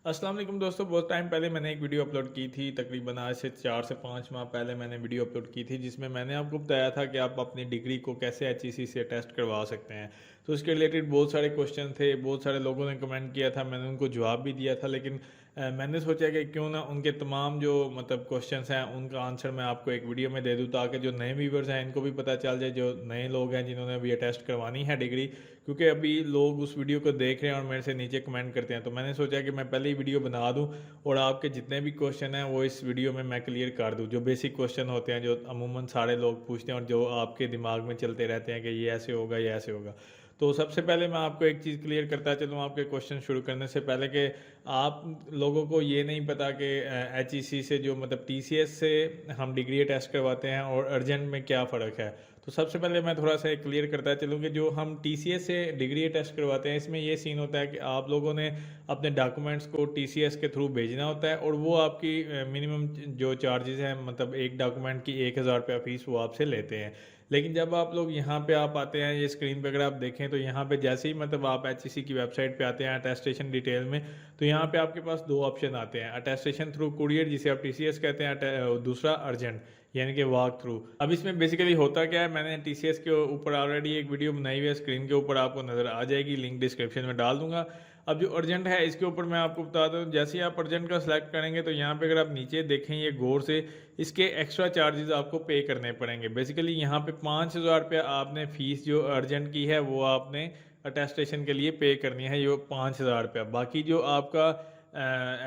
अस्सलाम वालेकुम दोस्तों, बहुत टाइम पहले मैंने एक वीडियो अपलोड की थी। तकरीबन आज से 4 से 5 माह पहले मैंने वीडियो अपलोड की थी, जिसमें मैंने आपको बताया था कि आप अपनी डिग्री को कैसे एचईसी से टेस्ट करवा सकते हैं। तो इसके रिलेटेड बहुत सारे क्वेश्चन थे, बहुत सारे लोगों ने कमेंट किया था, मैंने उनको जवाब भी दिया था। लेकिन मैंने सोचा कि क्यों ना उनके तमाम जो क्वेश्चंस हैं उनका आंसर मैं आपको एक वीडियो में दे दूं, ताकि जो नए व्यूवर्स हैं इनको भी पता चल जाए, जो नए लोग हैं जिन्होंने अभी ये टेस्ट करवानी है डिग्री। क्योंकि अभी लोग उस वीडियो को देख रहे हैं और मेरे से नीचे कमेंट करते हैं, तो मैंने सोचा कि मैं पहले ही वीडियो बना दूं और आपके जितने भी क्वेश्चन हैं वो इस वीडियो में मैं क्लियर कर दूं। जो बेसिक क्वेश्चन होते हैं, जो अमूमन सारे लोग पूछते हैं और जो आपके दिमाग में चलते रहते हैं कि ये ऐसे होगा, ये ऐसे होगा। तो सबसे पहले मैं आपको एक चीज़ क्लियर करता चलूँ आपके क्वेश्चन शुरू करने से पहले, कि आप लोगों को ये नहीं पता कि एचईसी से जो टीसीएस से हम डिग्री टेस्ट करवाते हैं और अर्जेंट में क्या फ़र्क है। तो सबसे पहले मैं थोड़ा सा क्लियर करता चलूँ कि जो हम टीसीएस से डिग्री टेस्ट करवाते हैं, इसमें ये सीन होता है कि आप लोगों ने अपने डॉक्यूमेंट्स को टीसीएस के थ्रू भेजना होता है, और वो आपकी मिनिमम जो चार्जेस हैं, एक डॉक्यूमेंट की 1000 रुपया फ़ीस वो आपसे लेते हैं। लेकिन जब आप लोग यहाँ पे आप आते हैं, ये स्क्रीन पे अगर आप देखें तो यहाँ पे जैसे ही आप एचईसी की वेबसाइट पे आते हैं अटेस्टेशन डिटेल में, तो यहाँ पे आपके पास दो ऑप्शन आते हैं, अटेस्टेशन थ्रू कुरियर जिसे आप टीसीएस कहते हैं, दूसरा अर्जेंट यानी कि वॉक थ्रू। अब इसमें बेसिकली होता क्या है, मैंने टीसीएस के ऊपर ऑलरेडी एक वीडियो बनाई हुई है, स्क्रीन के ऊपर आपको नज़र आ जाएगी, लिंक डिस्क्रिप्शन में डाल दूंगा। अब जो अर्जेंट है इसके ऊपर मैं आपको बता दूं, जैसे ही आप अर्जेंट का सिलेक्ट करेंगे तो यहाँ पे अगर आप नीचे देखें ये गौर से, इसके एक्स्ट्रा चार्जेस आपको पे करने पड़ेंगे। बेसिकली यहाँ पे 5000 रुपया आपने फ़ीस जो अर्जेंट की है वो आपने अटेस्टेशन के लिए पे करनी है, ये 5000 रुपया। बाकी जो आपका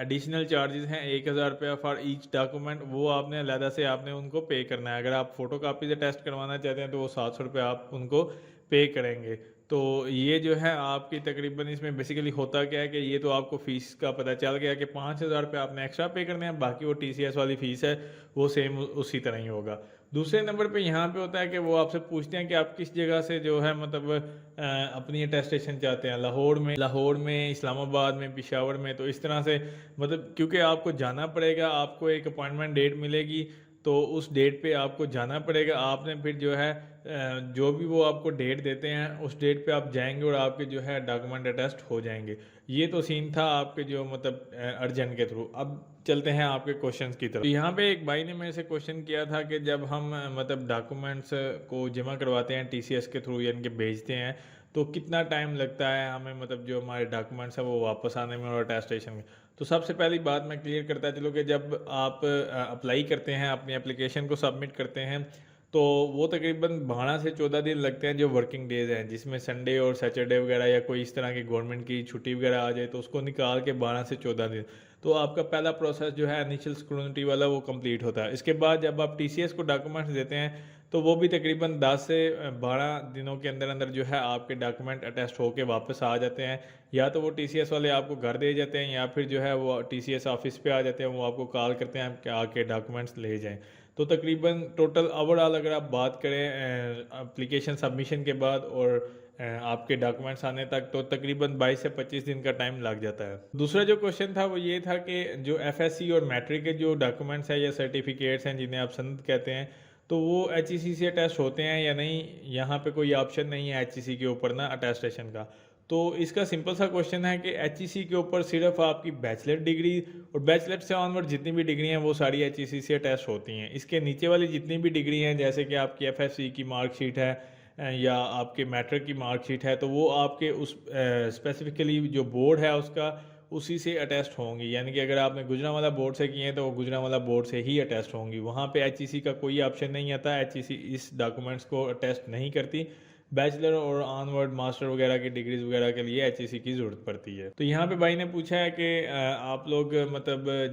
एडिशनल चार्जेस हैं 1000 रुपया फॉर ईच डॉक्यूमेंट, वो आपने अलहदा से आपने उनको पे करना है। अगर आप फ़ोटो कापी से टेस्ट करवाना चाहते हैं तो वो 700 रुपया आप उनको पे करेंगे। तो ये जो है आपकी तकरीबन, इसमें बेसिकली होता क्या है कि ये तो आपको फ़ीस का पता चल गया कि 5000 रुपये आपने एक्स्ट्रा पे करने हैं, बाकी वो टीसीएस वाली फ़ीस है वो सेम उसी तरह ही होगा। दूसरे नंबर पे यहाँ पे होता है कि वो आपसे पूछते हैं कि आप किस जगह से जो है अपनी अटेस्टेशन चाहते हैं, लाहौर में, इस्लामाबाद में, पेशावर में। तो इस तरह से क्योंकि आपको जाना पड़ेगा, आपको एक अपॉइंटमेंट डेट मिलेगी, तो उस डेट पे आपको जाना पड़ेगा। आपने फिर जो है जो भी वो आपको डेट देते हैं उस डेट पे आप जाएंगे और आपके जो है डॉक्यूमेंट अटेस्ट हो जाएंगे। ये तो सीन था आपके जो अर्जेंट के थ्रू। अब चलते हैं आपके क्वेश्चंस की तरफ। तो यहाँ पे एक भाई ने मेरे से क्वेश्चन किया था कि जब हम डॉक्यूमेंट्स को जमा करवाते हैं टीसीएस के थ्रू यानी कि भेजते हैं, तो कितना टाइम लगता है हमें जो हमारे डॉक्यूमेंट्स हैं वो वापस आने में और अटेस्टेशन में। तो सबसे पहली बात मैं क्लियर करता चलूँ कि जब आप अप्लाई करते हैं, अपनी एप्लीकेशन को सबमिट करते हैं, तो वो तकरीबन 12 से 14 दिन लगते हैं, जो वर्किंग डेज़ हैं, जिसमें संडे और सैटरडे वगैरह या कोई इस तरह की गवर्नमेंट की छुट्टी वगैरह आ जाए तो उसको निकाल के 12 से 14 दिन। तो आपका पहला प्रोसेस जो है इनिशियल स्क्रूनिटी वाला वो कंप्लीट होता है। इसके बाद जब आप टीसीएस को डॉक्यूमेंट्स देते हैं तो वो भी तकरीबन 10 से 12 दिनों के अंदर अंदर जो है आपके डॉक्यूमेंट अटेस्ट होके वापस आ जाते हैं। या तो वो टीसीएस वाले आपको घर दे जाते हैं, या फिर जो है वो टीसीएस ऑफिस पे आ जाते हैं, वो आपको कॉल करते हैं कि आके डॉक्यूमेंट्स ले जाएं। तो तकरीबन टोटल ओवरऑल अगर आप बात करें एप्लीकेशन सबमिशन के बाद और आपके डॉक्यूमेंट्स आने तक, तो तकरीबन 22 से 25 दिन का टाइम लग जाता है। दूसरा जो क्वेश्चन था वो ये था कि जो एफएससी और मैट्रिक के जो डॉक्यूमेंट्स हैं या सर्टिफिकेट्स हैं जिन्हें आप सनद कहते हैं, तो वो एचईसी से अटेस्ट होते हैं या नहीं। यहाँ पे कोई ऑप्शन नहीं है एचईसी के ऊपर ना अटेस्टेशन का। तो इसका सिंपल सा क्वेश्चन है कि एचईसी के ऊपर सिर्फ आपकी बैचलर डिग्री और बैचलर से ऑनवर्ड जितनी भी डिग्री हैं वो सारी एचईसी से अटेस्ट होती हैं। इसके नीचे वाली जितनी भी डिग्री हैं, जैसे कि आपकी एफएससी की मार्कशीट है या आपके मैट्रिक की मार्कशीट है, तो वो आपके उस स्पेसिफिकली जो बोर्ड है उसका उसी से अटेस्ट होंगी। यानी कि अगर आपने गुजरांवाला बोर्ड से किए हैं तो वो गुजरांवाला बोर्ड से ही अटेस्ट होंगी। वहाँ पे एचईसी का कोई ऑप्शन नहीं आता, एचईसी इस डॉक्यूमेंट्स को अटेस्ट नहीं करती। बैचलर और ऑनवर्ड मास्टर वगैरह की डिग्रीज वगैरह के लिए एचईसी की ज़रूरत पड़ती है। तो यहाँ पे भाई ने पूछा है कि आप लोग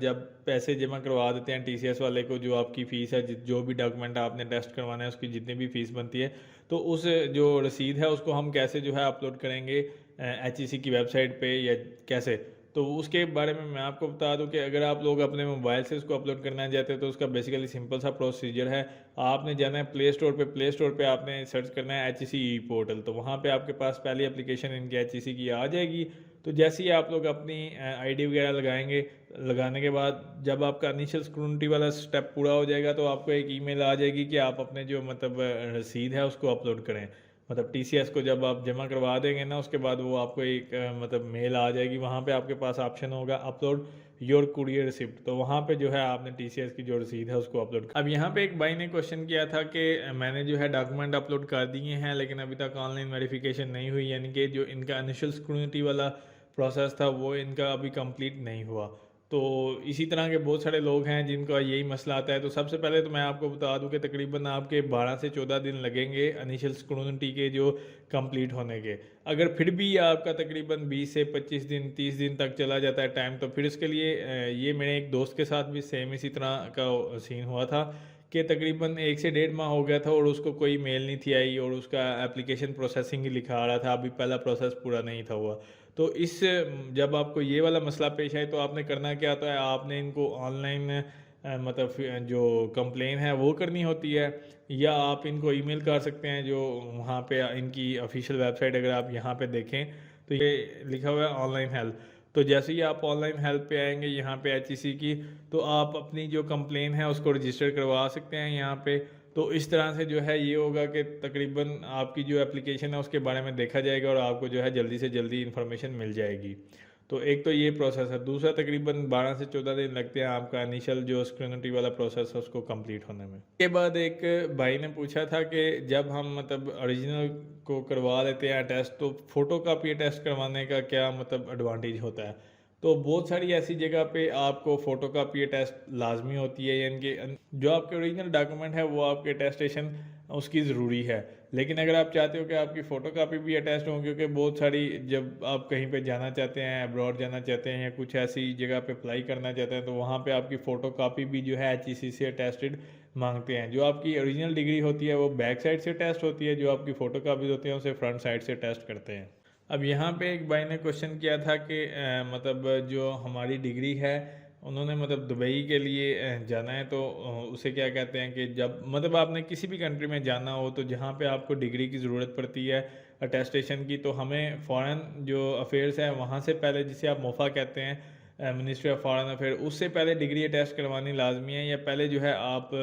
जब पैसे जमा करवा देते हैं टीसीएस वाले को, जो आपकी फ़ीस है, जो भी डॉक्यूमेंट आपने टेस्ट करवाना है उसकी जितनी भी फ़ीस बनती है, तो उस जो रसीद है उसको हम कैसे जो है अपलोड करेंगे एचईसी की वेबसाइट पे या कैसे। तो उसके बारे में मैं आपको बता दूं कि अगर आप लोग अपने मोबाइल से उसको अपलोड करना चाहते हैं तो उसका बेसिकली सिंपल सा प्रोसीजर है। आपने जाना है प्ले स्टोर पे आपने सर्च करना है एचईसी ई पोर्टल। तो वहाँ पे आपके पास पहली एप्लीकेशन इनकी एचईसी की आ जाएगी। तो जैसे ही आप लोग अपनी आईडी वगैरह लगाएंगे, लगाने के बाद जब आपका इनिशियल स्क्रूनिटी वाला स्टेप पूरा हो जाएगा तो आपको एक ईमेल आ जाएगी कि आप अपने जो रसीद है उसको अपलोड करें। मतलब टीसीएस को जब आप जमा करवा देंगे ना, उसके बाद वो आपको एक मतलब मेल आ जाएगी, वहाँ पे आपके पास ऑप्शन होगा अपलोड योर कुरियर रिसिप्ट। तो वहाँ पे जो है आपने टीसीएस की जो रसीद है उसको अपलोड। अब यहाँ पे एक भाई ने क्वेश्चन किया था कि मैंने जो है डॉक्यूमेंट अपलोड कर दिए हैं लेकिन अभी तक ऑनलाइन वेरिफिकेशन नहीं हुई, यानी कि जो इनका इनिशियल स्क्रूनिटी वाला प्रोसेस था वो इनका अभी कंप्लीट नहीं हुआ। तो इसी तरह के बहुत सारे लोग हैं जिनका यही मसला आता है। तो सबसे पहले तो मैं आपको बता दूं कि तकरीबन आपके 12 से 14 दिन लगेंगे इनिशियल स्क्रूनिटी के जो कंप्लीट होने के। अगर फिर भी आपका तकरीबन 20 से 25 दिन 30 दिन तक चला जाता है टाइम, तो फिर इसके लिए ये मेरे एक दोस्त के साथ भी सेम इसी तरह का सीन हुआ था कि तकरीबन 1 से 1.5 माह हो गया था और उसको कोई मेल नहीं थी आई और उसका एप्लीकेशन प्रोसेसिंग ही लिखा आ रहा था, अभी पहला प्रोसेस पूरा नहीं था हुआ। तो इस जब आपको ये वाला मसला पेश आए तो आपने करना क्या होता है, आपने इनको ऑनलाइन मतलब जो कंप्लेन है वो करनी होती है, या आप इनको ईमेल कर सकते हैं जो वहाँ पे इनकी ऑफिशियल वेबसाइट अगर आप यहाँ पे देखें तो ये लिखा हुआ है ऑनलाइन हेल्प। तो जैसे ही आप ऑनलाइन हेल्प पे आएंगे यहाँ पे एचईसी की, तो आप अपनी जो कंप्लेन है उसको रजिस्टर करवा सकते हैं यहाँ पे। तो इस तरह से जो है ये होगा कि तकरीबन आपकी जो एप्लीकेशन है उसके बारे में देखा जाएगा और आपको जो है जल्दी से जल्दी इन्फॉर्मेशन मिल जाएगी। तो एक तो ये प्रोसेस है। दूसरा तकरीबन 12 से 14 दिन लगते हैं आपका इनिशियल जो स्क्रूनिटी वाला प्रोसेस है उसको कंप्लीट होने में। के बाद एक भाई ने पूछा था कि जब हम मतलब ओरिजिनल को करवा लेते हैं टेस्ट तो फ़ोटो कापी टेस्ट करवाने का क्या मतलब एडवांटेज होता है। तो बहुत सारी ऐसी जगह पे आपको फ़ोटो कापी टेस्ट लाजमी होती है, यानी कि जो आपके ओरिजिनल डॉक्यूमेंट है वो आपके अटेस्टेशन उसकी ज़रूरी है। लेकिन अगर आप चाहते हो कि आपकी फ़ोटो कापी भी अटैच्ड हो, क्योंकि बहुत सारी जब आप कहीं पे जाना चाहते हैं, अब्रॉड जाना चाहते हैं या कुछ ऐसी जगह पे अप्लाई करना चाहते हैं, तो वहाँ पे आपकी फ़ोटो कापी भी जो है एचईसी से अटेस्टेड मांगते हैं। जो आपकी ओरिजिनल डिग्री होती है वो बैक साइड से टेस्ट होती है, जो आपकी फ़ोटो कापीज होती हैं उसे फ्रंट साइड से टेस्ट करते हैं। अब यहाँ पे एक भाई ने क्वेश्चन किया था कि मतलब जो हमारी डिग्री है उन्होंने मतलब दुबई के लिए जाना है, तो उसे क्या कहते हैं कि जब मतलब आपने किसी भी कंट्री में जाना हो तो जहाँ पे आपको डिग्री की ज़रूरत पड़ती है अटेस्टेशन की, तो हमें फ़ॉरेन जो अफेयर्स है वहाँ से पहले, जिसे आप मोफा कहते हैं मिनिस्ट्री ऑफ फॉरेन अफेयर, उससे पहले डिग्री अटेस्ट करवानी लाजमी है, या पहले जो है आप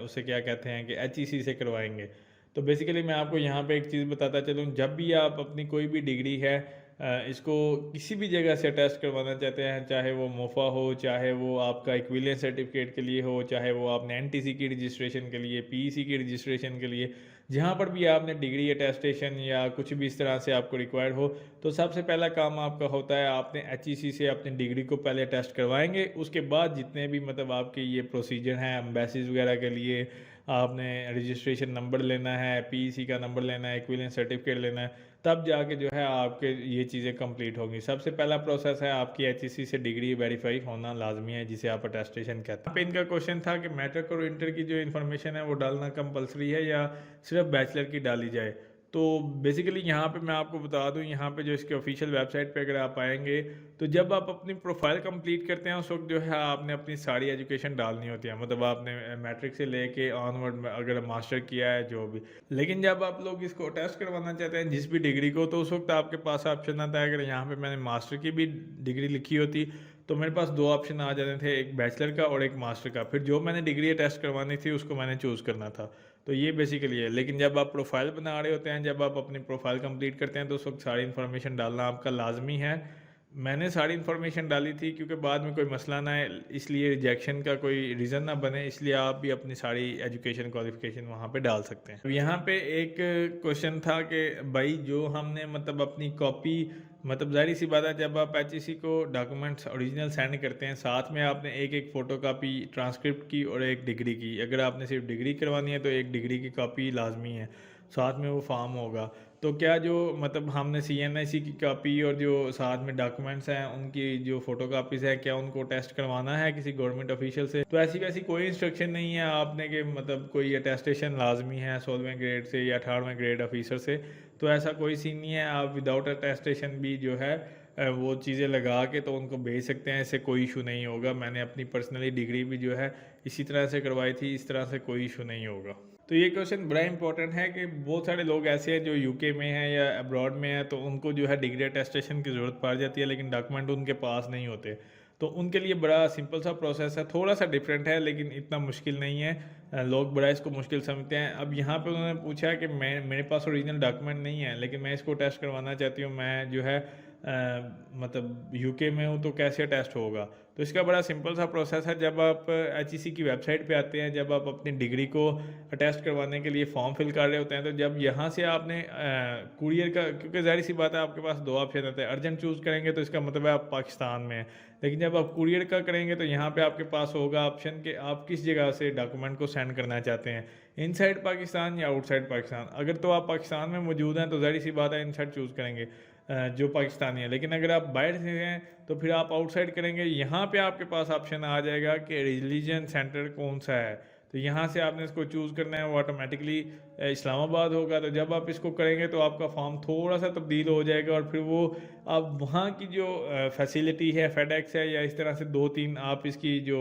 उसे क्या कहते हैं कि एचईसी से करवाएंगे। तो बेसिकली मैं आपको यहाँ पे एक चीज़ बताता चलूँ, जब भी आप अपनी कोई भी डिग्री है इसको किसी भी जगह से टेस्ट करवाना चाहते हैं, चाहे वो मोफा हो, चाहे वो आपका इक्विवेलेंस सर्टिफिकेट के लिए हो, चाहे वो आपने एनटीसी की रजिस्ट्रेशन के लिए, पीईसी की रजिस्ट्रेशन के लिए, जहाँ पर भी आपने डिग्री अटेस्टेशन या कुछ भी इस तरह से आपको रिक्वायर्ड हो, तो सबसे पहला काम आपका होता है आपने एचईसी से अपनी डिग्री को पहले टेस्ट करवाएंगे। उसके बाद जितने भी मतलब आपके ये प्रोसीजर हैं एम्बेसीज वगैरह के लिए, आपने रजिस्ट्रेशन नंबर लेना है, पीईसी का नंबर लेना है, इक्विवेलेंस सर्टिफिकेट लेना है, तब जाके जो है आपके ये चीज़ें कंप्लीट होंगी। सबसे पहला प्रोसेस है आपकी एचईसी से डिग्री वेरीफाई होना लाजमी है, जिसे आप अटेस्टेशन कहते हैं। पे इनका क्वेश्चन था कि मैट्रिक और इंटर की जो इन्फॉर्मेशन है वो डालना कंपलसरी है या सिर्फ बैचलर की डाली जाए। तो बेसिकली यहाँ पे मैं आपको बता दूँ, यहाँ पे जो इसके ऑफिशियल वेबसाइट पे अगर आप आएंगे तो जब आप अपनी प्रोफाइल कंप्लीट करते हैं उस वक्त जो है आपने अपनी सारी एजुकेशन डालनी होती है, मतलब आपने मैट्रिक से लेके ऑनवर्ड अगर मास्टर किया है जो भी। लेकिन जब आप लोग इसको टेस्ट करवाना चाहते हैं जिस भी डिग्री को, तो उस वक्त आपके पास ऑप्शन आता है, अगर यहाँ पे मैंने मास्टर की भी डिग्री लिखी होती तो मेरे पास दो ऑप्शन आ जाते थे, एक बैचलर का और एक मास्टर का। फिर जो मैंने डिग्री टेस्ट करवानी थी उसको मैंने चूज़ करना था। तो ये बेसिकली है। लेकिन जब आप प्रोफाइल बना रहे होते हैं, जब आप अपनी प्रोफाइल कंप्लीट करते हैं, तो उस वक्त सारी इन्फॉर्मेशन डालना आपका लाजमी है। मैंने सारी इन्फॉर्मेशन डाली थी क्योंकि बाद में कोई मसला ना है, इसलिए रिजेक्शन का कोई रीज़न ना बने, इसलिए आप भी अपनी सारी एजुकेशन क्वालिफिकेशन वहाँ पे डाल सकते हैं। अब यहाँ पे एक क्वेश्चन था कि भाई जो हमने मतलब अपनी कॉपी, मतलब जाहिर सी बात है जब आप एचईसी को डॉक्यूमेंट्स ओरिजिनल सेंड करते हैं, साथ में आपने एक एक फ़ोटो कापी ट्रांसक्रिप्ट की और एक डिग्री की, अगर आपने सिर्फ डिग्री करवानी है तो एक डिग्री की कॉपी लाजमी है, साथ में वो फॉर्म होगा। तो क्या जो मतलब हमने सीएनआईसी की कॉपी और जो साथ में डॉक्यूमेंट्स हैं उनकी जो फ़ोटो कापीज़ हैं, क्या उनको टेस्ट करवाना है किसी गवर्नमेंट ऑफिशियल से? तो ऐसी वैसी कोई इंस्ट्रक्शन नहीं है आपने कि मतलब कोई अटेस्टेशन लाजमी है 16वें ग्रेड से या 18वें ग्रेड ऑफिसर से, तो ऐसा कोई सीन नहीं है। आप विदाउट अटेस्टेशन भी जो है वो चीज़ें लगा के तो उनको भेज सकते हैं, इससे कोई इशू नहीं होगा। मैंने अपनी पर्सनली डिग्री भी जो है इसी तरह से करवाई थी, इस तरह से कोई इशू नहीं होगा। तो ये क्वेश्चन बड़ा इंपॉर्टेंट है कि बहुत सारे लोग ऐसे हैं जो यूके में हैं या अब्रॉड में हैं, तो उनको जो है डिग्री अटेस्टेशन की ज़रूरत पड़ जाती है लेकिन डॉक्यूमेंट उनके पास नहीं होते। तो उनके लिए बड़ा सिंपल सा प्रोसेस है, थोड़ा सा डिफरेंट है लेकिन इतना मुश्किल नहीं है। लोग बड़ा इसको मुश्किल समझते हैं। अब यहाँ पे उन्होंने पूछा कि मेरे पास ओरिजिनल डॉक्यूमेंट नहीं है लेकिन मैं इसको टेस्ट करवाना चाहती हूँ, मैं जो है मतलब यूके में हूँ, तो कैसे टेस्ट होगा। तो इसका बड़ा सिंपल सा प्रोसेस है। जब आप HEC की वेबसाइट पे आते हैं, जब आप अपनी डिग्री को टेस्ट करवाने के लिए फॉर्म फिल कर रहे होते हैं, तो जब यहाँ से आपने कुरियर का, क्योंकि जाहिर सी बात है आपके पास दो ऑप्शन होते हैं, अर्जेंट चूज़ करेंगे तो इसका मतलब है आप पाकिस्तान में हैं, लेकिन जब आप कुरियर का करेंगे तो यहाँ पे आपके पास होगा ऑप्शन कि आप किस जगह से डॉक्यूमेंट को सेंड करना चाहते हैं, इनसाइड पाकिस्तान या आउटसाइड पाकिस्तान। अगर तो आप पाकिस्तान में मौजूद हैं तो जाहिर सी बात है इनसाइड चूज़ करेंगे जो पाकिस्तानी है, लेकिन अगर आप बाहर से हैं तो फिर आप आउटसाइड करेंगे। यहाँ पे आपके पास ऑप्शन आ जाएगा कि रिलीजन सेंटर कौन सा है, तो यहाँ से आपने इसको चूज़ करना है, वो ऑटोमेटिकली इस्लामाबाद होगा। तो जब आप इसको करेंगे तो आपका फॉर्म थोड़ा सा तब्दील हो जाएगा और फिर वो आप वहाँ की जो फैसिलिटी है, फेडेक्स है या इस तरह से दो तीन आप इसकी जो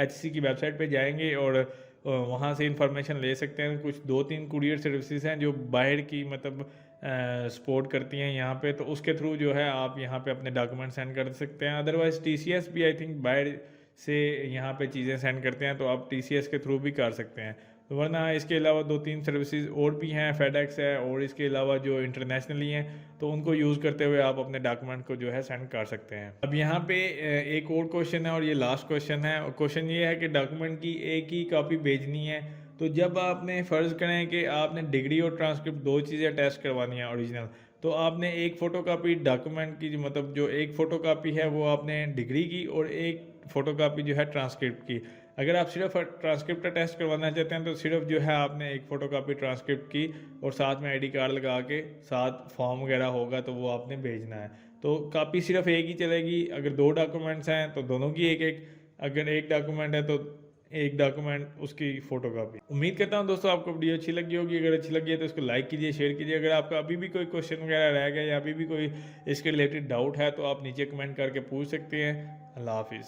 HEC की वेबसाइट पे जाएंगे और वहाँ से इंफॉर्मेशन ले सकते हैं। कुछ दो तीन कुरियर सर्विसेज हैं जो बाहर की मतलब सपोर्ट करती हैं यहाँ पे, तो उसके थ्रू जो है आप यहाँ पे अपने डॉक्यूमेंट सेंड कर सकते हैं। अदरवाइज़ TCS भी आई थिंक बाहर से यहाँ पे चीज़ें सेंड करते हैं, तो आप TCS के थ्रू भी कर सकते हैं। तो वरना इसके अलावा दो तीन सर्विसेज और भी हैं, फेडेक्स है और इसके अलावा जो इंटरनेशनली हैं, तो उनको यूज़ करते हुए आप अपने डॉक्यूमेंट को जो है सेंड कर सकते हैं। अब यहाँ पे एक और क्वेश्चन है और ये लास्ट क्वेश्चन है। क्वेश्चन ये है कि डॉक्यूमेंट की एक ही कॉपी भेजनी है। तो जब आपने फ़र्ज़ करें कि आपने डिग्री और ट्रांसक्रिप्ट दो चीज़ें टेस्ट करवानी है ओरिजिनल, तो आपने एक फ़ोटोकॉपी डॉक्यूमेंट की, जो मतलब जो एक फ़ोटोकॉपी है वो आपने डिग्री की और एक फ़ोटोकॉपी जो है ट्रांसक्रिप्ट की। अगर आप सिर्फ ट्रांसक्रिप्ट का टेस्ट करवाना चाहते हैं तो सिर्फ जो है आपने एक फ़ोटोकॉपी ट्रांसक्रिप्ट की और साथ में ID कार्ड लगा के साथ फॉर्म वगैरह होगा तो वो आपने भेजना है। तो कॉपी सिर्फ एक ही चलेगी। अगर दो डॉक्यूमेंट्स हैं तो दोनों की एक एक, अगर एक डॉक्यूमेंट है तो एक डॉक्यूमेंट उसकी फ़ोटोकॉपी। उम्मीद करता हूँ दोस्तों आपको वीडियो अच्छी लगी होगी। अगर अच्छी लगी है तो इसको लाइक कीजिए, शेयर कीजिए। अगर आपका अभी भी कोई क्वेश्चन वगैरह रह गया या अभी भी कोई इसके रिलेटेड डाउट है तो आप नीचे कमेंट करके पूछ सकते हैं। अल्लाह हाफिज़।